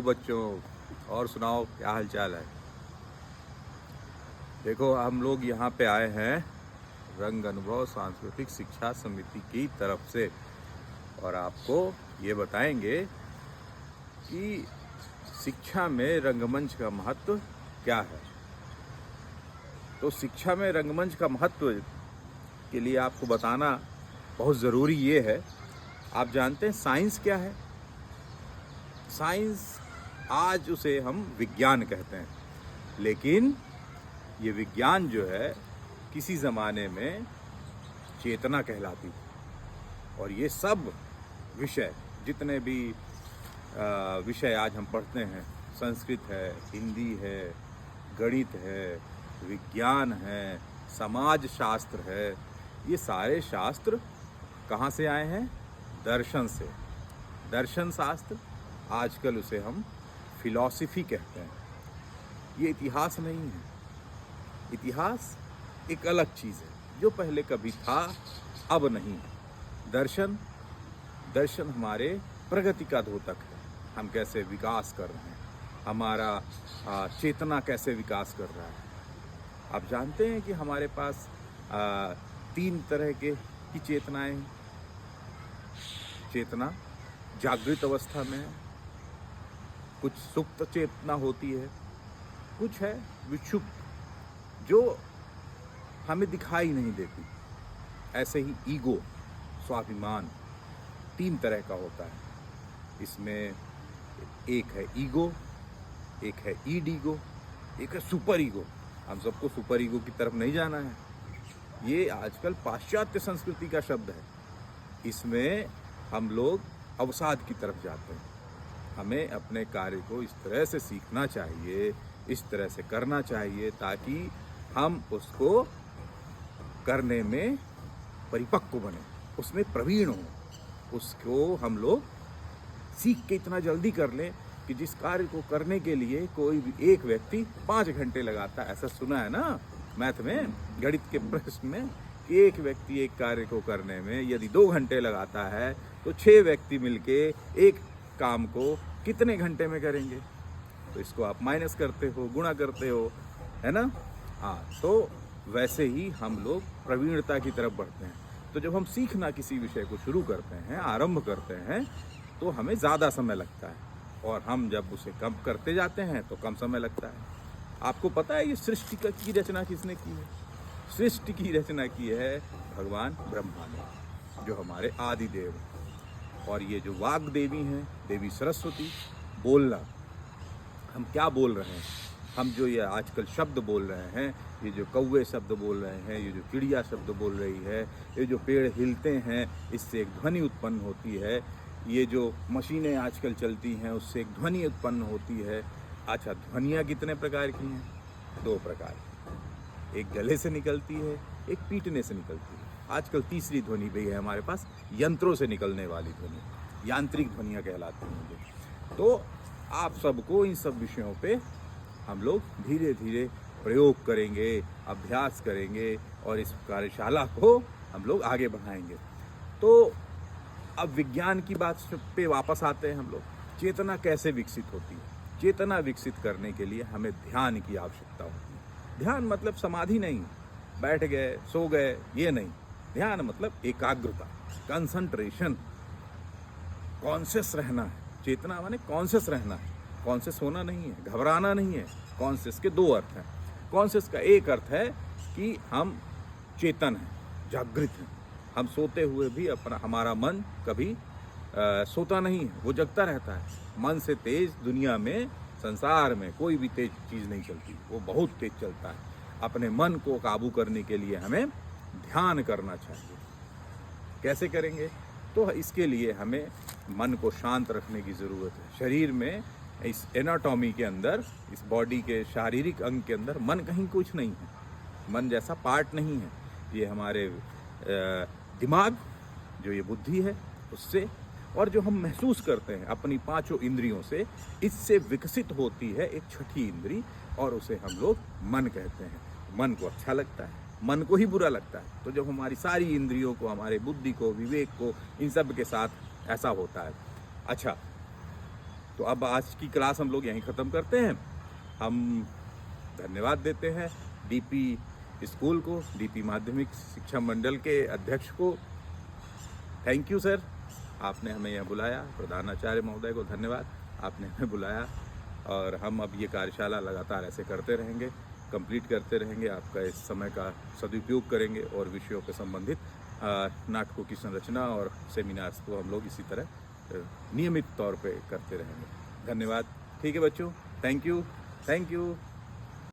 बच्चों, और सुनाओ क्या हाल चाल है। देखो, हम लोग यहाँ पे आए हैं रंग अनुभव सांस्कृतिक शिक्षा समिति की तरफ से, और आपको ये बताएंगे कि शिक्षा में रंगमंच का महत्व क्या है। तो शिक्षा में रंगमंच का महत्व के लिए आपको बताना बहुत ज़रूरी ये है। आप जानते हैं साइंस क्या है? साइंस आज उसे हम विज्ञान कहते हैं, लेकिन ये विज्ञान जो है किसी ज़माने में चेतना कहलाती थी। और ये सब विषय, जितने भी विषय आज हम पढ़ते हैं, संस्कृत है, हिंदी है, गणित है, विज्ञान है, समाज शास्त्र है, ये सारे शास्त्र कहाँ से आए हैं? दर्शन से। दर्शन शास्त्र, आजकल उसे हम फिलॉसफी कहते हैं। ये इतिहास नहीं है। इतिहास एक अलग चीज़ है जो पहले कभी था, अब नहीं। दर्शन हमारे प्रगति का द्योतक है। हम कैसे विकास कर रहे हैं, हमारा चेतना कैसे विकास कर रहा है। आप जानते हैं कि हमारे पास 3 तरह की चेतनाएं हैं। चेतना जागृत अवस्था में है, कुछ सुप्त चेतना होती है, कुछ है विक्षुप्त जो हमें दिखाई नहीं देती। ऐसे ही ईगो, स्वाभिमान 3 तरह का होता है। इसमें एक है ईगो, एक है ईडीगो, एक है सुपर ईगो। हम सबको सुपर ईगो की तरफ नहीं जाना है। ये आजकल पाश्चात्य संस्कृति का शब्द है। इसमें हम लोग अवसाद की तरफ जाते हैं। हमें अपने कार्य को इस तरह से सीखना चाहिए, इस तरह से करना चाहिए ताकि हम उसको करने में परिपक्व बने, उसमें प्रवीण हो। उसको हम लोग सीख के इतना जल्दी कर लें कि जिस कार्य को करने के लिए कोई भी एक व्यक्ति 5 घंटे लगाता है, ऐसा सुना है ना मैथ में, गणित के प्रश्न में, कि एक व्यक्ति एक कार्य को करने में यदि 2 घंटे लगाता है तो 6 व्यक्ति मिलके एक काम को कितने घंटे में करेंगे। तो इसको आप माइनस करते हो, गुणा करते हो, है ना। हाँ, तो वैसे ही हम लोग प्रवीणता की तरफ बढ़ते हैं। तो जब हम सीखना किसी विषय को शुरू करते हैं, आरंभ करते हैं, तो हमें ज़्यादा समय लगता है, और हम जब उसे कम करते जाते हैं तो कम समय लगता है। आपको पता है ये सृष्टि की रचना किसने की है? सृष्टि की रचना की है भगवान ब्रह्मा ने, जो हमारे आदि देव हैं। और ये जो वाग देवी हैं, देवी सरस्वती, बोलना, हम क्या बोल रहे हैं, हम जो ये आजकल शब्द बोल रहे हैं, ये जो कौवे शब्द बोल रहे हैं, ये जो चिड़िया शब्द बोल रही है, ये जो पेड़ हिलते हैं इससे एक ध्वनि उत्पन्न होती है, ये जो मशीनें आजकल चलती हैं उससे एक ध्वनि उत्पन्न होती है। अच्छा, ध्वनियाँ कितने प्रकार की हैं? 2 प्रकार की। एक गले से निकलती है, एक पीटने से निकलती है। आजकल तीसरी ध्वनि भी है हमारे पास, यंत्रों से निकलने वाली ध्वनि, यांत्रिक ध्वनियाँ कहलाती हैं। तो आप सबको इन सब विषयों पे हम लोग धीरे धीरे प्रयोग करेंगे, अभ्यास करेंगे, और इस कार्यशाला को हम लोग आगे बढ़ाएंगे। तो अब विज्ञान की बात पे वापस आते हैं हम लोग। चेतना कैसे विकसित होती है? चेतना विकसित करने के लिए हमें ध्यान की आवश्यकता होती है। ध्यान मतलब समाधि नहीं, बैठ गए सो गए, ये नहीं। ध्यान मतलब एकाग्रता, कंसंट्रेशन, कॉन्शियस रहना है। चेतना माने कॉन्शियस रहना है। कॉन्शियस होना नहीं है, घबराना नहीं है। कॉन्शियस के 2 अर्थ हैं। कॉन्शियस का एक अर्थ है कि हम चेतन हैं, जागृत हैं। हम सोते हुए भी हमारा मन कभी सोता नहीं है, वो जगता रहता है। मन से तेज दुनिया में, संसार में कोई भी तेज चीज़ नहीं चलती, वो बहुत तेज चलता है। अपने मन को काबू करने के लिए हमें ध्यान करना चाहिए। कैसे करेंगे? तो इसके लिए हमें मन को शांत रखने की ज़रूरत है। शरीर में, इस एनाटॉमी के अंदर, इस बॉडी के शारीरिक अंग के अंदर मन कहीं कुछ नहीं है। मन जैसा पार्ट नहीं है। ये हमारे दिमाग, जो ये बुद्धि है, उससे, और जो हम महसूस करते हैं अपनी 5 इंद्रियों से, इससे विकसित होती है एक छठी इंद्री, और उसे हम लोग मन कहते हैं। मन को अच्छा लगता है, मन को ही बुरा लगता है। तो जब हमारी सारी इंद्रियों को, हमारे बुद्धि को, विवेक को, इन सब के साथ ऐसा होता है। अच्छा, तो अब आज की क्लास हम लोग यहीं ख़त्म करते हैं। हम धन्यवाद देते हैं डीपी स्कूल को, डीपी माध्यमिक शिक्षा मंडल के अध्यक्ष को। थैंक यू सर, आपने हमें यहाँ बुलाया। प्रधानाचार्य महोदय को धन्यवाद, आपने हमें बुलाया। और हम अब ये कार्यशाला लगातार ऐसे करते रहेंगे, कंप्लीट करते रहेंगे। आपका इस समय का सदुपयोग करेंगे और विषयों के संबंधित नाटकों की संरचना और सेमिनार्स को हम लोग इसी तरह नियमित तौर पे करते रहेंगे। धन्यवाद। ठीक है बच्चों, थैंक यू, थैंक यू।